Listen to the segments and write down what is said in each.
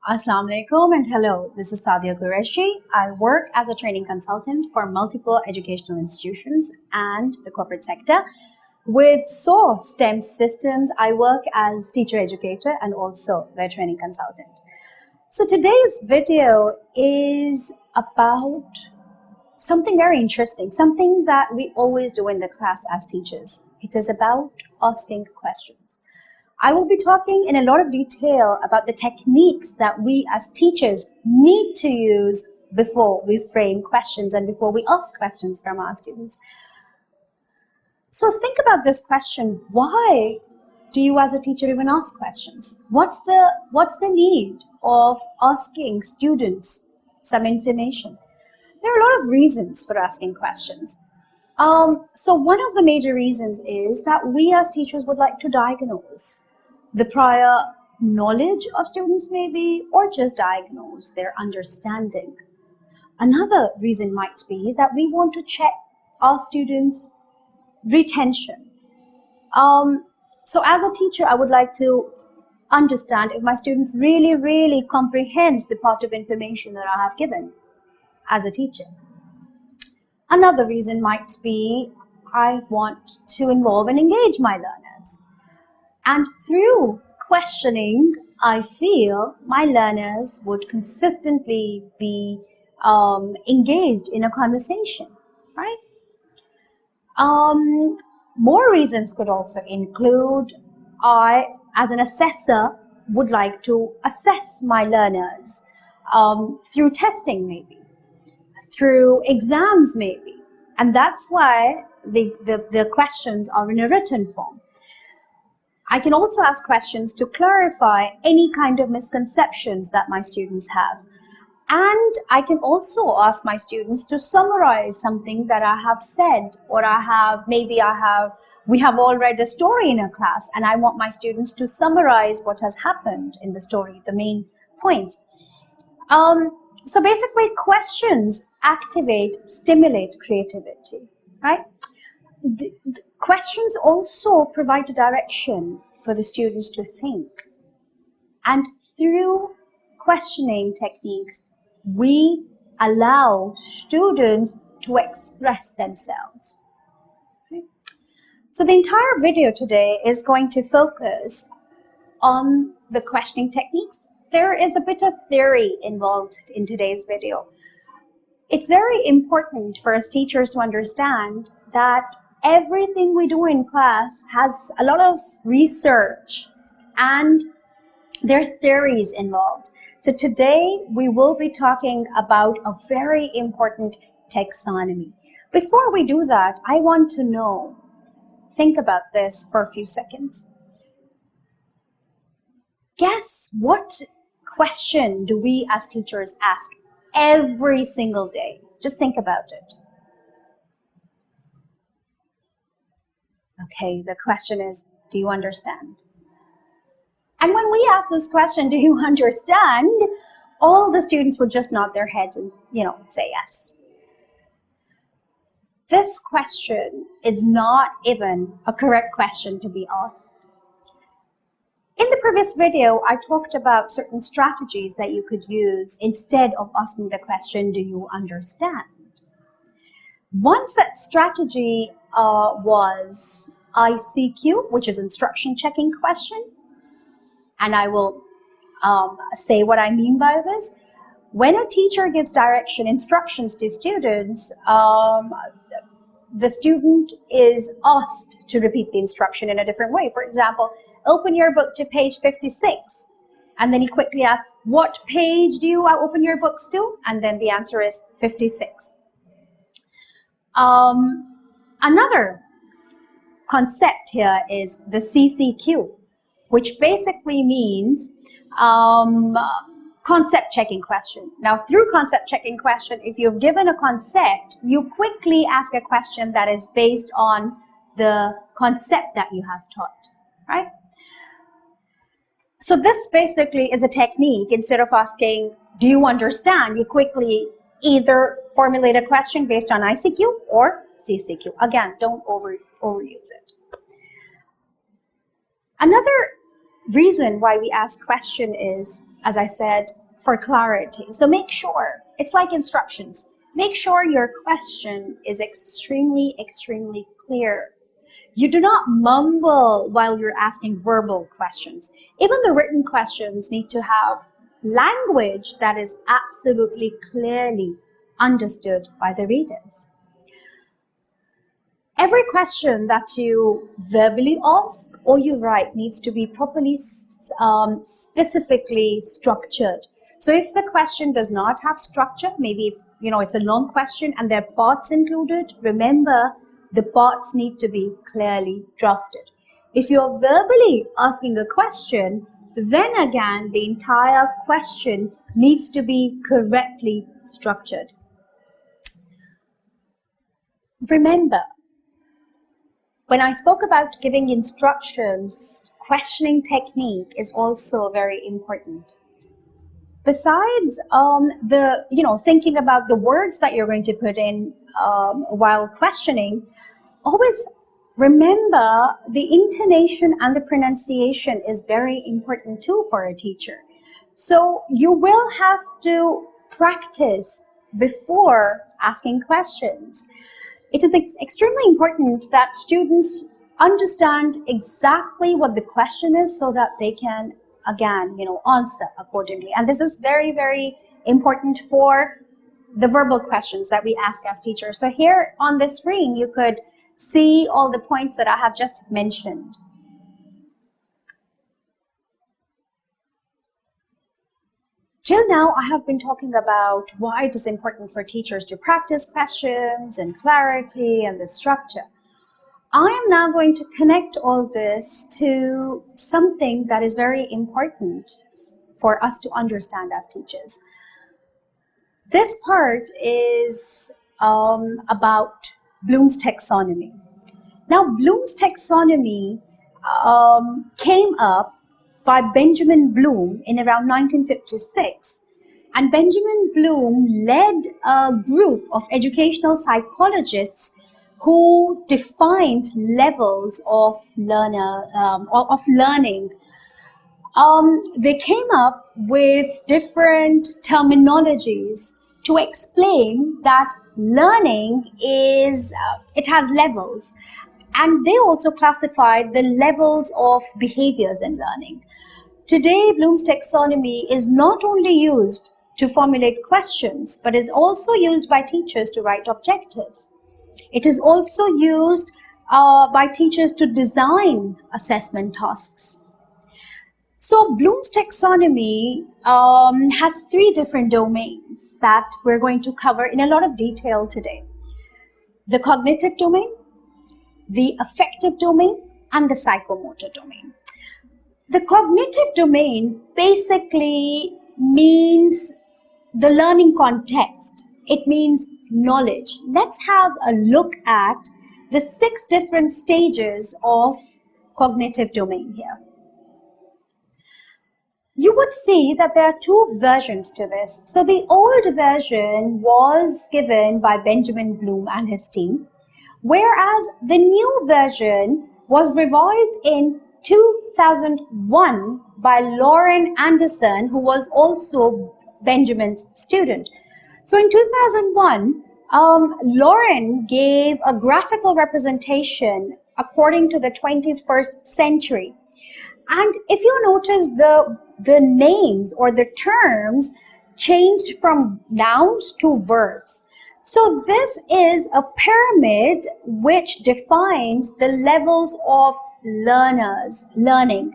Assalamu alaikum and hello, this is Sadia Qureshi. I work as a training consultant for multiple educational institutions and the corporate sector. With SOAR STEM systems, I work as teacher educator and also their training consultant. So today's video is about something very interesting, something that we always do in the class as teachers. It is about asking questions. I will be talking in a lot of detail about the techniques that we as teachers need to use before we frame questions and before we ask questions from our students. So think about this question: why do you as a teacher even ask questions? What's the need of asking students some information? There are a lot of reasons for asking questions. So one of the major reasons is that we as teachers would like to diagnose the prior knowledge of students maybe, or just diagnose their understanding. Another reason might be that we want to check our students' retention. So as a teacher, I would like to understand if my student really comprehends the part of information that I have given as a teacher. Another reason might be I want to involve and engage my learners. And through questioning, I feel my learners would consistently be engaged in a conversation, right? More reasons could also include I, as an assessor, would like to assess my learners through testing maybe, through exams maybe. And that's why the questions are in a written form. I can also ask questions to clarify any kind of misconceptions that my students have. And I can also ask my students to summarize something that I have said, or we have all read a story in a class and I want my students to summarize what has happened in the story, the main points. So basically questions stimulate creativity, right? The questions also provide a direction for the students to think. And through questioning techniques, we allow students to express themselves. Okay? So the entire video today is going to focus on the questioning techniques. There is a bit of theory involved in today's video. It's very important for us teachers to understand that everything we do in class has a lot of research and there are theories involved. So today we will be talking about a very important taxonomy. Before we do that, I want to think about this for a few seconds. Guess what question do we as teachers ask every single day? Just think about it. Okay, the question is, do you understand? And when we ask this question, do you understand? All the students would just nod their heads and, say yes. This question is not even a correct question to be asked. In the previous video, I talked about certain strategies that you could use instead of asking the question, do you understand? One such strategy was ICQ, which is instruction checking question. And I will say what I mean by this. When a teacher gives instructions to students, the student is asked to repeat the instruction in a different way. For example, open your book to page 56. And then he quickly asks, what page do you open your books to? And then the answer is 56. Another concept here is the CCQ, which basically means concept checking question. Now, through concept checking question, if you've given a concept, you quickly ask a question that is based on the concept that you have taught, right? So this basically is a technique. Instead of asking, do you understand? You quickly either formulate a question based on ICQ or CCQ. Again, don't overuse it. Another reason why we ask question is as I said, for clarity. So make sure, it's like instructions. Make sure your question is extremely, extremely clear. You do not mumble while you're asking verbal questions. Even the written questions need to have language that is absolutely clearly understood by the readers. Every question that you verbally ask or you write needs to be properly specifically structured. So if the question does not have structure, maybe it's a long question and there are parts included, remember the parts need to be clearly drafted. If you're verbally asking a question, then again the entire question needs to be correctly structured. Remember, when I spoke about giving instructions, questioning technique is also very important. Besides thinking about the words that you're going to put in while questioning, always remember the intonation and the pronunciation is very important too for a teacher. So you will have to practice before asking questions. It is extremely important that students understand exactly what the question is so that they can, again, answer accordingly. And this is very, very important for the verbal questions that we ask as teachers. So here on the screen, you could see all the points that I have just mentioned. Till now, I have been talking about why it is important for teachers to practice questions and clarity and the structure. I am now going to connect all this to something that is very important for us to understand as teachers. This part is about Bloom's taxonomy. Now, Bloom's taxonomy came up by Benjamin Bloom in around 1956. And Benjamin Bloom led a group of educational psychologists who defined levels of learning. They came up with different terminologies to explain that learning it has levels. And they also classified the levels of behaviors in learning. Today, Bloom's taxonomy is not only used to formulate questions, but is also used by teachers to write objectives. It is also used by teachers to design assessment tasks. So Bloom's taxonomy has 3 different domains that we're going to cover in a lot of detail today. The cognitive domain, the affective domain, and the psychomotor domain. The cognitive domain basically means the learning context. It means knowledge. Let's have a look at the 6 different stages of cognitive domain here. You would see that there are 2 versions to this. So the old version was given by Benjamin Bloom and his team, whereas the new version was revised in 2001 by Lauren Anderson, who was also Benjamin's student. So in 2001, Lauren gave a graphical representation according to the 21st century. And if you notice, the names or the terms changed from nouns to verbs. So this is a pyramid which defines the levels of learning.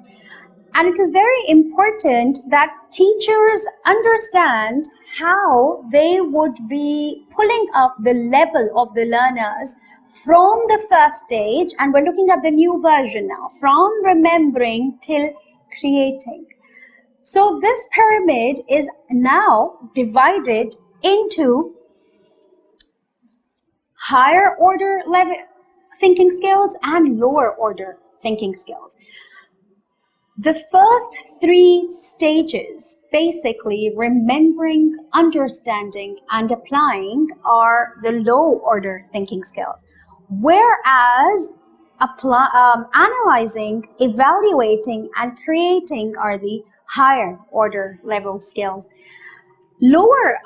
And it is very important that teachers understand how they would be pulling up the level of the learners from the first stage, and we're looking at the new version now, from remembering till creating. So this pyramid is now divided into higher order level thinking skills and lower order thinking skills. The first 3 stages, basically remembering, understanding, and applying, are the low order thinking skills. Whereas analyzing, evaluating, and creating are the higher order level skills. Lower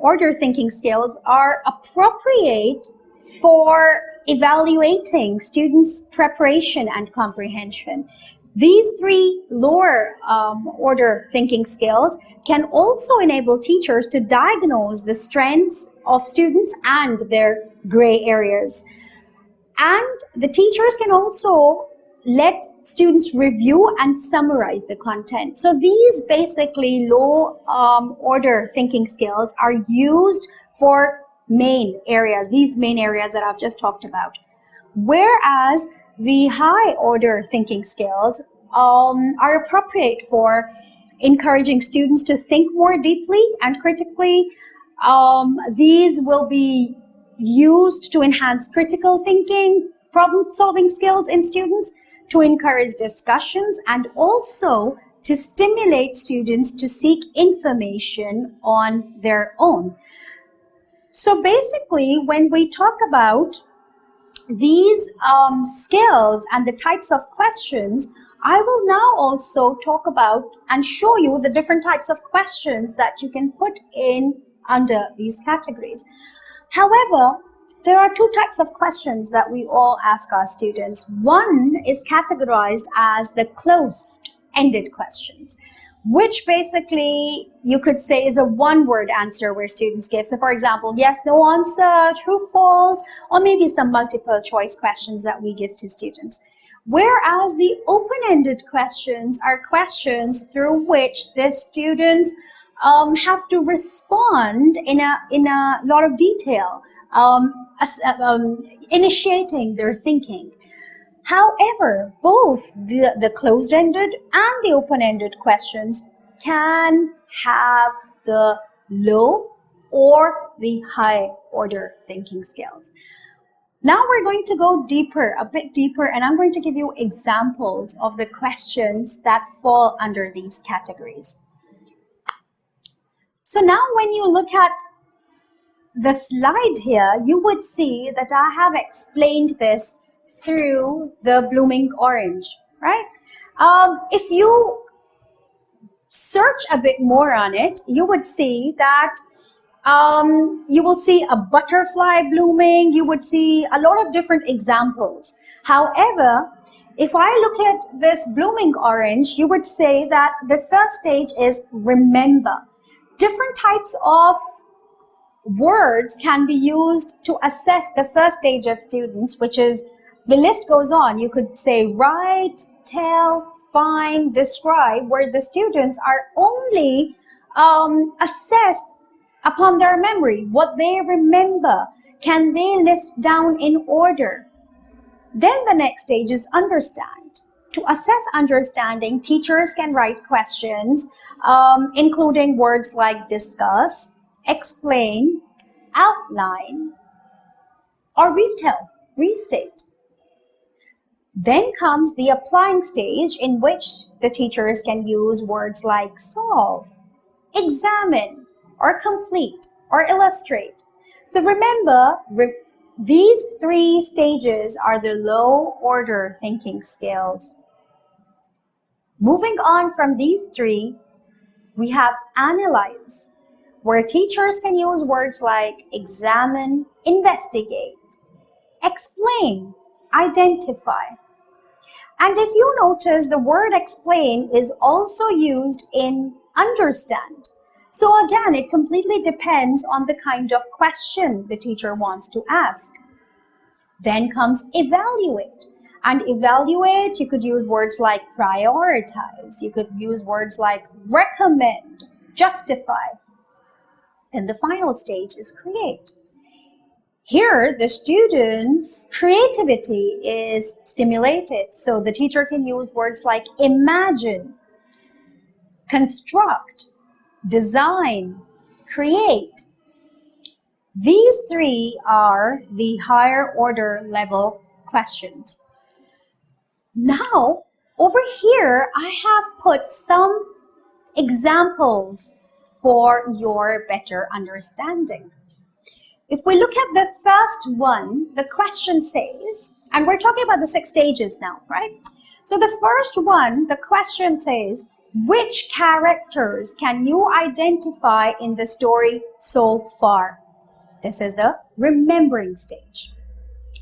order thinking skills are appropriate for evaluating students' preparation and comprehension. These three lower order thinking skills can also enable teachers to diagnose the strengths of students and their gray areas. And the teachers can also let students review and summarize the content. So these basically low order thinking skills are used for these main areas that I've just talked about. Whereas the high order thinking skills are appropriate for encouraging students to think more deeply and critically. These will be used to enhance critical thinking, problem-solving skills in students, to encourage discussions, and also to stimulate students to seek information on their own. So basically, when we talk about these skills and the types of questions, I will now also talk about and show you the different types of questions that you can put in under these categories. However, there are two types of questions that we all ask our students. One is categorized as the closed-ended questions, which basically you could say is a one-word answer where students give. So for example, yes, no answer, true, false, or maybe some multiple choice questions that we give to students. Whereas the open-ended questions are questions through which the students have to respond in a lot of detail, initiating their thinking. However, both the closed-ended and the open-ended questions can have the low or the high order thinking skills. Now we're going to go deeper, a bit deeper, and I'm going to give you examples of the questions that fall under these categories. So now when you look at the slide here, you would see that I have explained this through the blooming orange, right? If you search a bit more on it, you would see that you will see a butterfly blooming, you would see a lot of different examples. However, if I look at this blooming orange, you would say that the first stage is remember. Different types of words can be used to assess the first stage of students, which is, the list goes on. You could say write, tell, find, describe, where the students are only assessed upon their memory, what they remember. Can they list down in order? Then the next stage is understand. To assess understanding, teachers can write questions, including words like discuss, explain, outline, or retell, restate. Then comes the applying stage, in which the teachers can use words like solve, examine, or complete, or illustrate. So remember, these three stages are the low order thinking skills. Moving on from these three, we have analyze, where teachers can use words like examine, investigate, explain, identify. And if you notice, the word explain is also used in understand. So again, it completely depends on the kind of question the teacher wants to ask. Then comes evaluate. And evaluate, you could use words like prioritize. You could use words like recommend, justify. And the final stage is create. Here, the students' creativity is stimulated. So the teacher can use words like imagine, construct, design, create. These three are the higher order level questions. Now, over here, I have put some examples for your better understanding. If we look at the first one, the question says, and we're talking about the 6 stages now, right? So the first one, the question says, Which characters can you identify in the story so far? This is the remembering stage.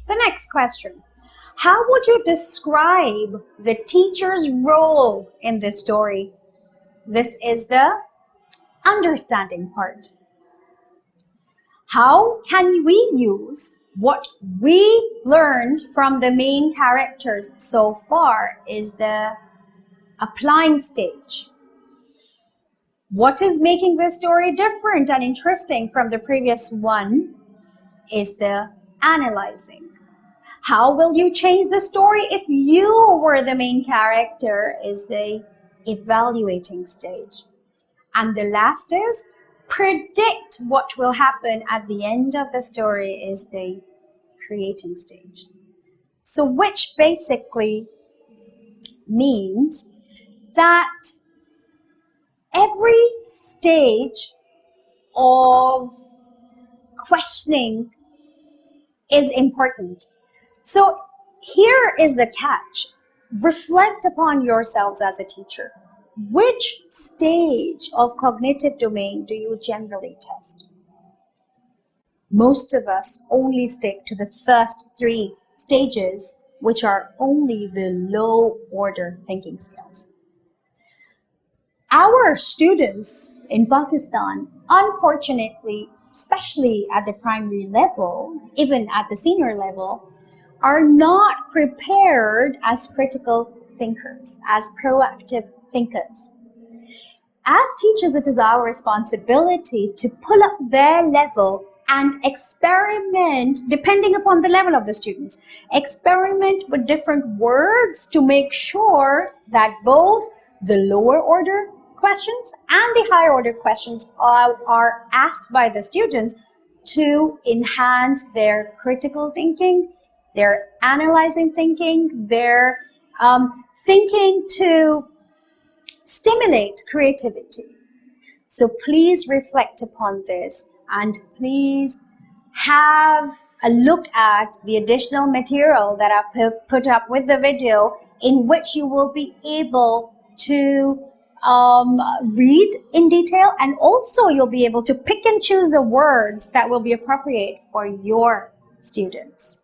The next question. How would you describe the teacher's role in this story? This is the understanding part. How can we use what we learned from the main characters so far is the applying stage. What is making this story different and interesting from the previous one is the analyzing. How will you change the story if you were the main character is the evaluating stage. And the last is predict what will happen at the end of the story is the creating stage. So which basically means that every stage of questioning is important. So here is the catch. Reflect upon yourselves as a teacher. Which stage of cognitive domain do you generally test? Most of us only stick to the first 3 stages, which are only the low order thinking skills. Our students in Pakistan, unfortunately, especially at the primary level, even at the senior level, are not prepared as critical thinkers, as proactive thinkers. As teachers, it is our responsibility to pull up their level and experiment, depending upon the level of the students, experiment with different words to make sure that both the lower order questions and the higher order questions are asked by the students to enhance their critical thinking, their analyzing thinking, their thinking to stimulate creativity. So please reflect upon this and please have a look at the additional material that I've put up with the video, in which you will be able to read in detail, and also you'll be able to pick and choose the words that will be appropriate for your students.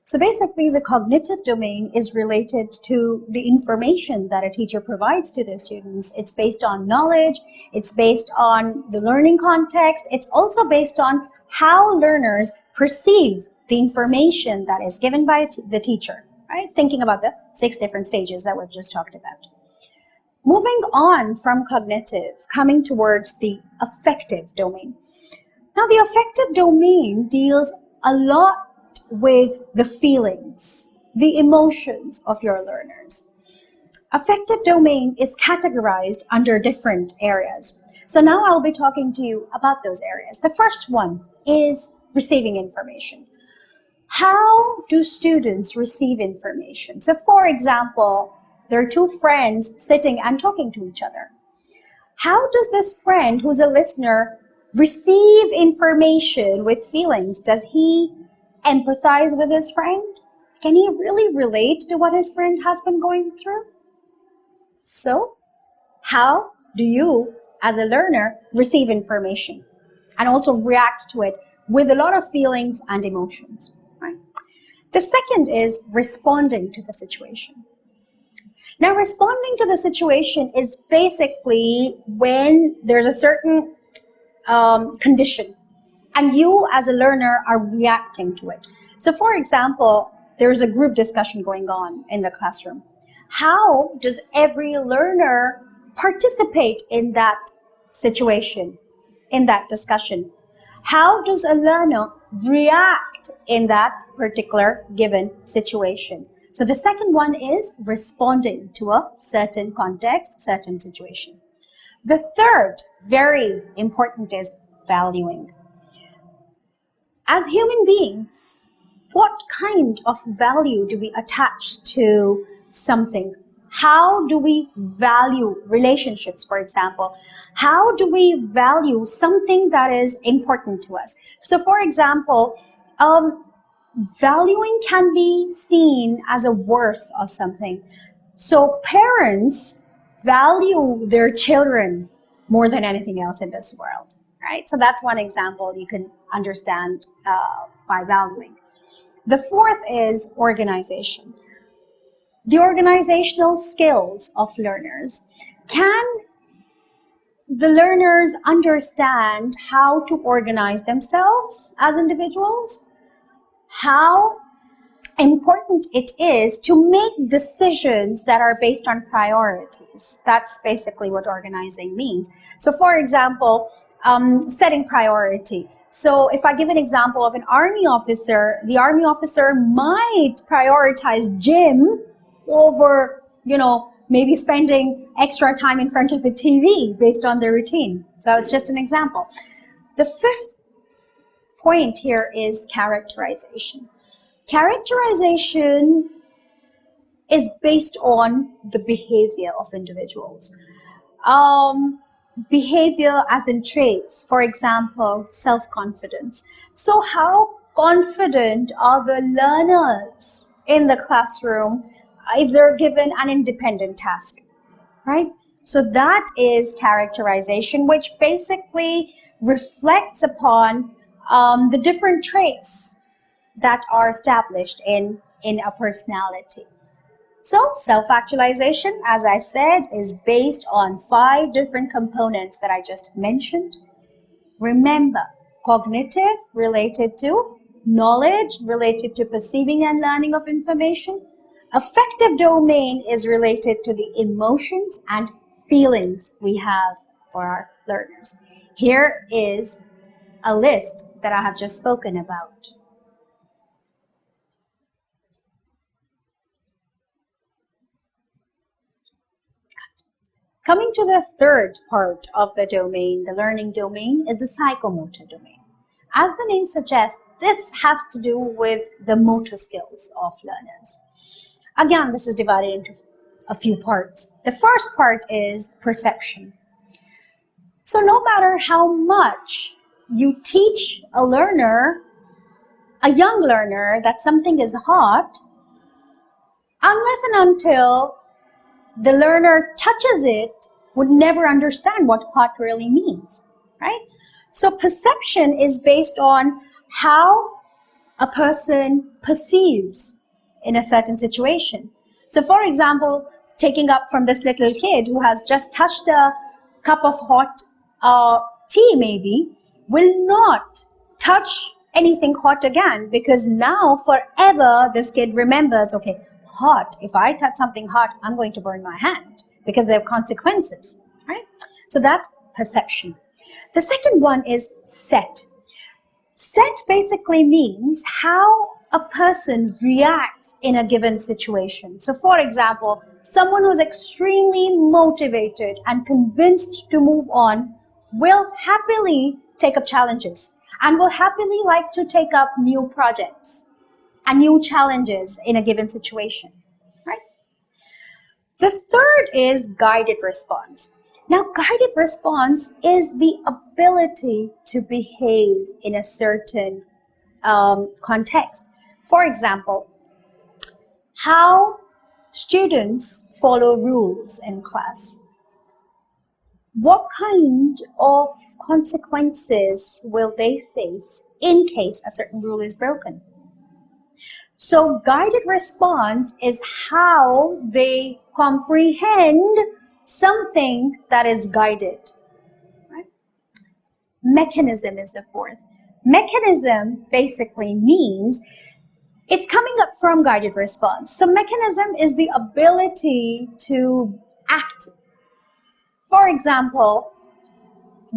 So basically, the cognitive domain is related to the information that a teacher provides to the students. It's based on knowledge, it's based on the learning context, it's also based on how learners perceive the information that is given by the teacher, right? Thinking about the 6 different stages that we've just talked about. Moving on from cognitive, coming towards the affective domain. Now, the affective domain deals a lot with the feelings, the emotions of your learners. Affective domain is categorized under different areas. So now I'll be talking to you about those areas. The first one is receiving information. How do students receive information? So for example, there are 2 friends sitting and talking to each other. How does this friend who's a listener receive information with feelings? Does he empathize with his friend? Can he really relate to what his friend has been going through? So, how do you, as a learner, receive information and also react to it with a lot of feelings and emotions? Right? The second is responding to the situation. Now, responding to the situation is basically when there's a certain condition, and you as a learner are reacting to it. So for example, there's a group discussion going on in the classroom. How does every learner participate in that situation, in that discussion? How does a learner react in that particular given situation? So the second one is responding to a certain context, certain situation. The third, very important, is valuing. As human beings, what kind of value do we attach to something? How do we value relationships, for example? How do we value something that is important to us? So for example, valuing can be seen as a worth of something. So parents value their children more than anything else in this world, right? So that's one example you can understand by valuing. The fourth is organization. The organizational skills of learners. Can the learners understand how to organize themselves as individuals? How important it is to make decisions that are based on priorities. That's basically what organizing means. So for example, setting priority. So if I give an example of an army officer, the army officer might prioritize gym over, maybe spending extra time in front of a TV based on their routine. So it's just an example. The fifth point here is characterization. Characterization is based on the behavior of individuals. Behavior as in traits, for example, self-confidence. So how confident are the learners in the classroom if they're given an independent task, right? So that is characterization, which basically reflects upon the different traits that are established in a personality. So self-actualization, as I said, is based on 5 different components that I just mentioned. Remember, cognitive related to knowledge, related to perceiving and learning of information. Affective domain is related to the emotions and feelings we have for our learners. Here is a list that I have just spoken about. Coming to the third part of the domain, the learning domain, is the psychomotor domain. As the name suggests, this has to do with the motor skills of learners. Again, this is divided into a few parts. The first part is perception. So no matter how much you teach a learner, a young learner, that something is hot, unless and until the learner touches it, would never understand what hot really means, right? So perception is based on how a person perceives in a certain situation. So for example, taking up from this little kid who has just touched a cup of hot tea maybe, will not touch anything hot again, because now forever this kid remembers, okay, hot, if I touch something hot, I'm going to burn my hand, because there are consequences, right? So that's perception. The second one is set. Set basically means how a person reacts in a given situation. So for example, someone who's extremely motivated and convinced to move on will happily take up challenges and will happily like to take up new projects and new challenges in a given situation, right? The third is guided response. Now, guided response is the ability to behave in a certain context. For example, how students follow rules in class. What kind of consequences will they face in case a certain rule is broken? So guided response is how they comprehend something that is guided. Right? Mechanism is the fourth. Mechanism basically means it's coming up from guided response. So mechanism is the ability to act. For example,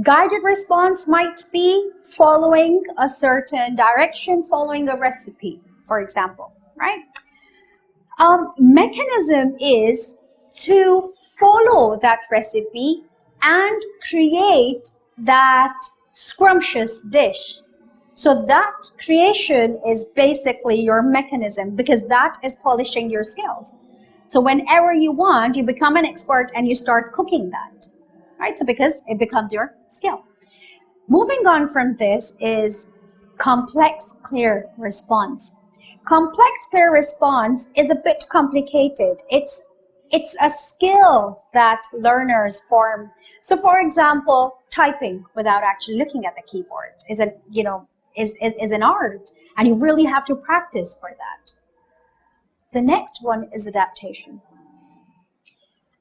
guided response might be following a certain direction, following a recipe, for example, right? Mechanism is to follow that recipe and create that scrumptious dish. So that creation is basically your mechanism, because that is polishing your skills. So whenever you want, you become an expert and you start cooking that, right? So because it becomes your skill. Moving on from this is complex, clear response. Complex, clear response is a bit complicated. It's It's a skill that learners form. So for example, typing without actually looking at the keyboard is an art, and you really have to practice for that. The next one is adaptation.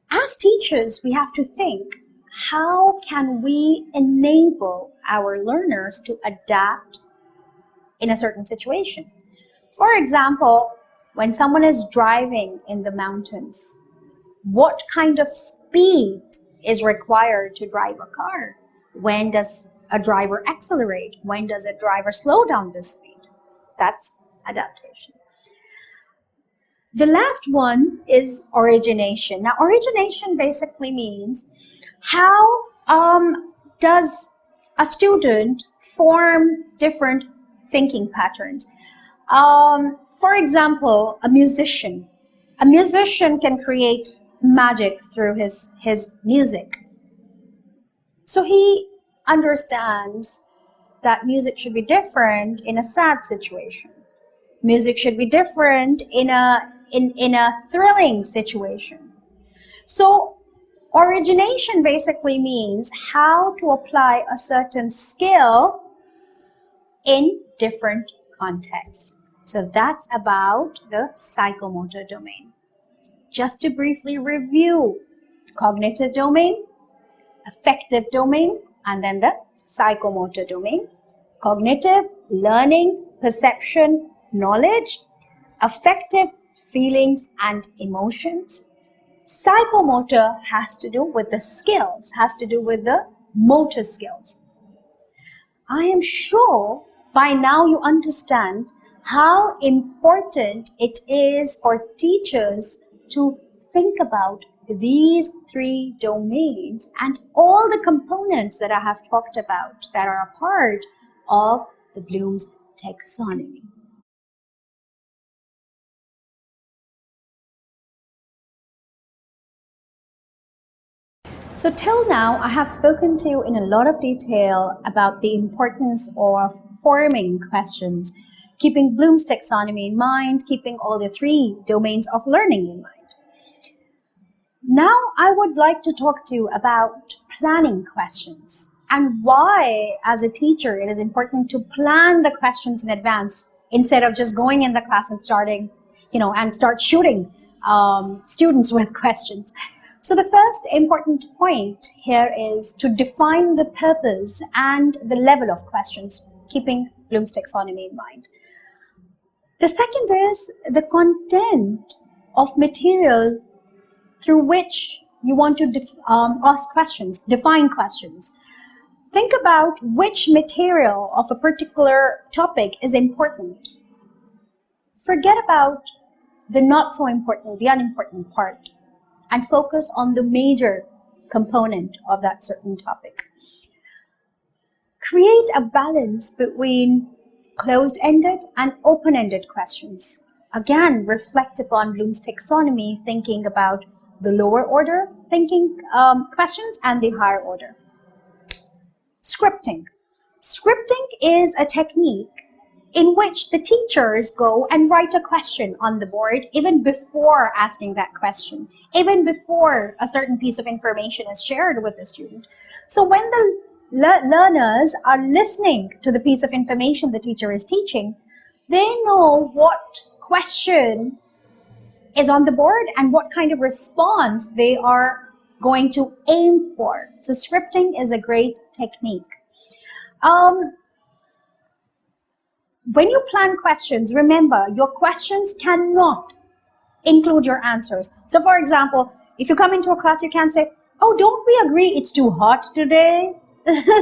As teachers, we have to think, how can we enable our learners to adapt in a certain situation? For example, when someone is driving in the mountains, what kind of speed is required to drive a car? When does a driver accelerate? When does a driver slow down the speed? That's adaptation. The last one is origination. Now, origination basically means how does a student form different thinking patterns. For example, a musician can create magic through his music. So he understands that music should be different in a sad situation. Music should be different in a thrilling situation. So origination basically means how to apply a certain skill in different contexts. So that's about the psychomotor domain. Just to briefly review: cognitive domain, affective domain, and then the psychomotor domain. Cognitive, learning, perception, knowledge. Affective, feelings and emotions. Psychomotor has to do with the skills, has to do with the motor skills. I am sure by now you understand how important it is for teachers to think about these three domains and all the components that I have talked about that are a part of the Bloom's taxonomy. So till now, I have spoken to you in a lot of detail about the importance of forming questions, keeping Bloom's taxonomy in mind, keeping all the three domains of learning in mind. Now, I would like to talk to you about planning questions and why, as a teacher, it is important to plan the questions in advance instead of just going in the class and start shooting students with questions. So the first important point here is to define the purpose and the level of questions, keeping Bloom's taxonomy in mind. The second is the content of material through which you want to ask questions, define questions. Think about which material of a particular topic is important. Forget about the not so important, the unimportant part, and focus on the major component of that certain topic. Create a balance between closed-ended and open-ended questions. Again, reflect upon Bloom's taxonomy, thinking about the lower order thinking questions and the higher order. Scripting. Scripting is a technique in which the teachers go and write a question on the board even before asking that question, even before a certain piece of information is shared with the student. So when the learners are listening to the piece of information the teacher is teaching, they know what question is on the board and what kind of response they are going to aim for. So scripting is a great technique. When you plan questions, remember, your questions cannot include your answers. So for example, if you come into a class, you can't say, oh, don't we agree it's too hot today?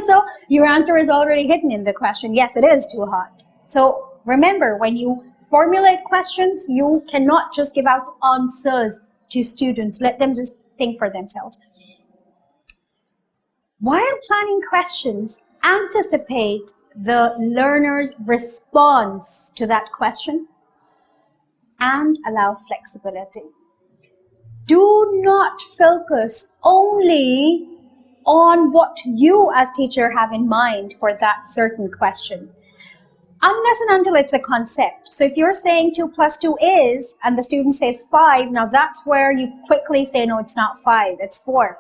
So your answer is already hidden in the question. Yes, it is too hot. So remember, when you formulate questions, you cannot just give out answers to students. Let them just think for themselves. While planning questions, anticipate the learner's response to that question and allow flexibility. Do not focus only on what you as teacher have in mind for that certain question. unless and until it's a concept. So if you're saying 2 plus 2 is, and the student says 5, now that's where you quickly say, no, it's not 5, it's 4.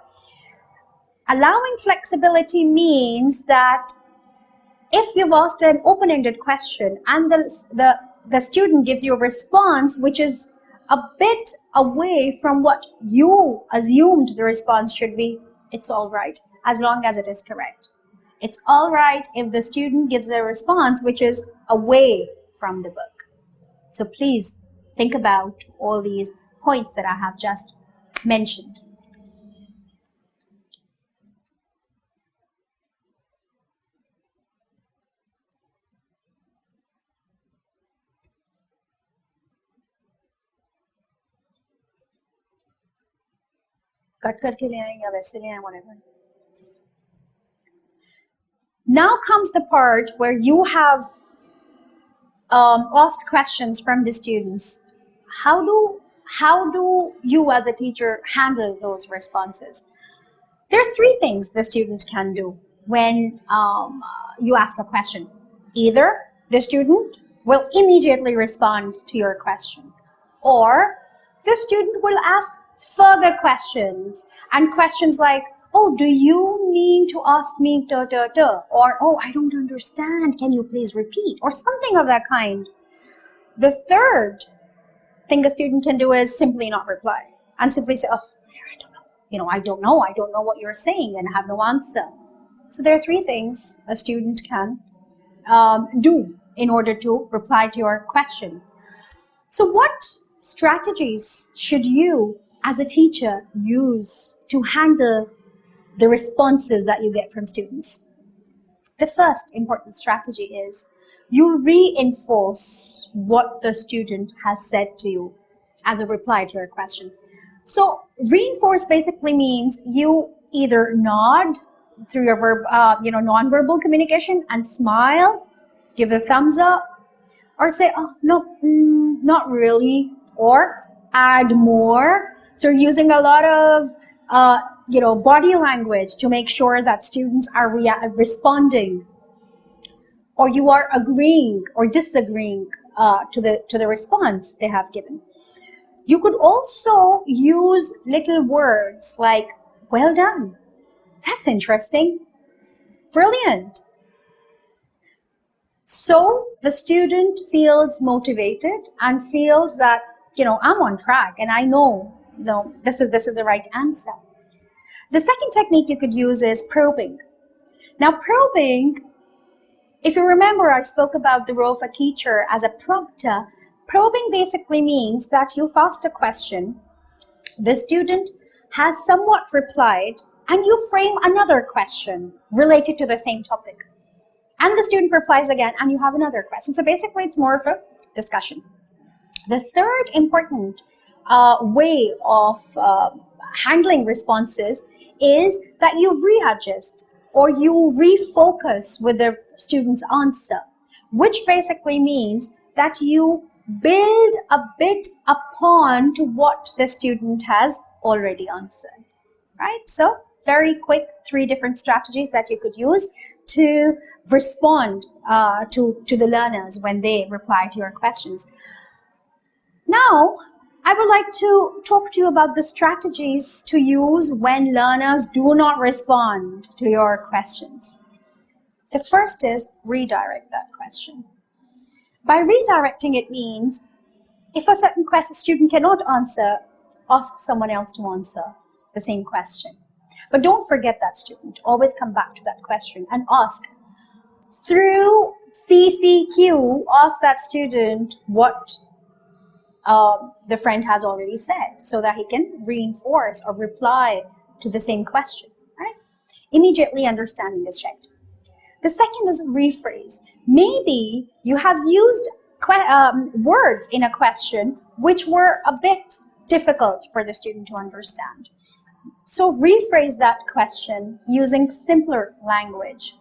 Allowing flexibility means that if you've asked an open-ended question and the student gives you a response which is a bit away from what you assumed the response should be, it's all right, as long as it is correct. It's all right if the student gives a response which is away from the book. So please think about all these points that I have just mentioned. Cut करके ले आएं या वैसे ले आएं, whatever. Now comes the part where you have asked questions from the students. How do you as a teacher handle those responses? There are 3 things the student can do when you ask a question. Either the student will immediately respond to your question, or the student will ask further questions, and questions like, oh, do you mean to ask me da da da, or oh, I don't understand, can you please repeat, or something of that kind. The third thing a student can do is simply not reply and simply say, oh, I don't know, I don't know what you're saying, and have no answer. So there are 3 things a student can do in order to reply to your question. So what strategies should you as a teacher use to handle the responses that you get from students? The first important strategy is you reinforce what the student has said to you as a reply to your question. So reinforce basically means you either nod through your non-verbal communication and smile, give a thumbs up, or say, oh, no, not really, or add more. So you're using a lot of body language to make sure that students are responding, or you are agreeing or disagreeing to the response they have given. You could also use little words like, well done, that's interesting, brilliant. So the student feels motivated and feels that, I'm on track and I know, this is the right answer. The second technique you could use is probing. Now probing, if you remember, I spoke about the role of a teacher as a prompter. Probing basically means that you've asked a question, the student has somewhat replied, and you frame another question related to the same topic. And the student replies again, and you have another question. So basically, it's more of a discussion. The third important way of handling responses is that you readjust or you refocus with the student's answer, which basically means that you build a bit upon to what the student has already answered, right? So very quick 3 different strategies that you could use to respond to the learners when they reply to your questions. Now, I would like to talk to you about the strategies to use when learners do not respond to your questions. The first is redirect that question. By redirecting, it means if a certain student cannot answer, ask someone else to answer the same question. But don't forget that student. Always come back to that question and ask. Through CCQ, ask that student what the friend has already said so that he can reinforce or reply to the same question, right? Immediately understanding is checked. The second is rephrase. Maybe you have used words in a question which were a bit difficult for the student to understand. So rephrase that question using simpler language.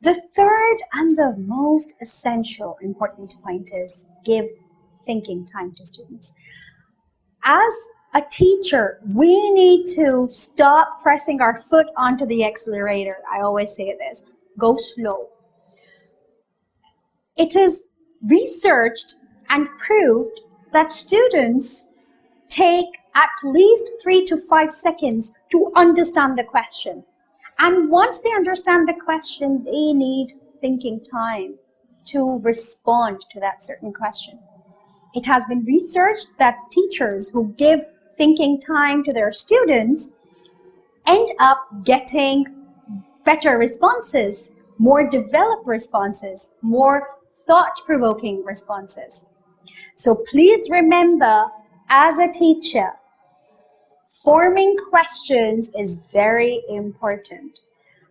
The third and the most essential important point is give thinking time to students. As a teacher, we need to stop pressing our foot onto the accelerator. I always say this, go slow. It is researched and proved that students take at least 3 to 5 seconds to understand the question. And once they understand the question, they need thinking time to respond to that certain question. It has been researched that teachers who give thinking time to their students end up getting better responses, more developed responses, more thought-provoking responses. So please remember, as a teacher, forming questions is very important.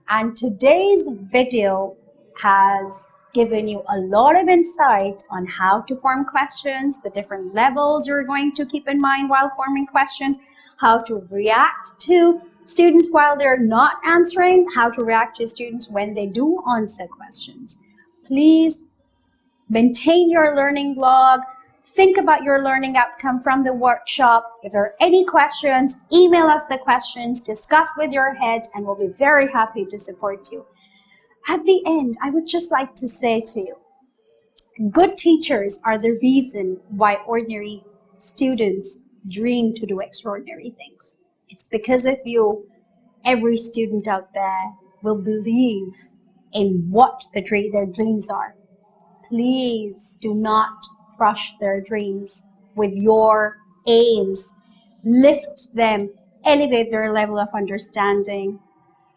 And today's video has given you a lot of insight on how to form questions, the different levels you're going to keep in mind while forming questions, how to react to students while they're not answering, how to react to students when they do answer questions. Please maintain your learning log. Think about your learning outcome from the workshop. If there are any questions, email us the questions, discuss with your heads, and we'll be very happy to support you. At the end, I would just like to say to you, good teachers are the reason why ordinary students dream to do extraordinary things. It's because of you, every student out there will believe in what their dreams are. Please do not crush their dreams with your aims. Lift them, elevate their level of understanding,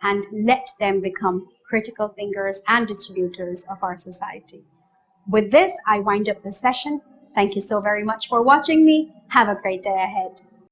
and let them become critical thinkers and distributors of our society. With this, I wind up the session. Thank you so very much for watching me. Have a great day ahead.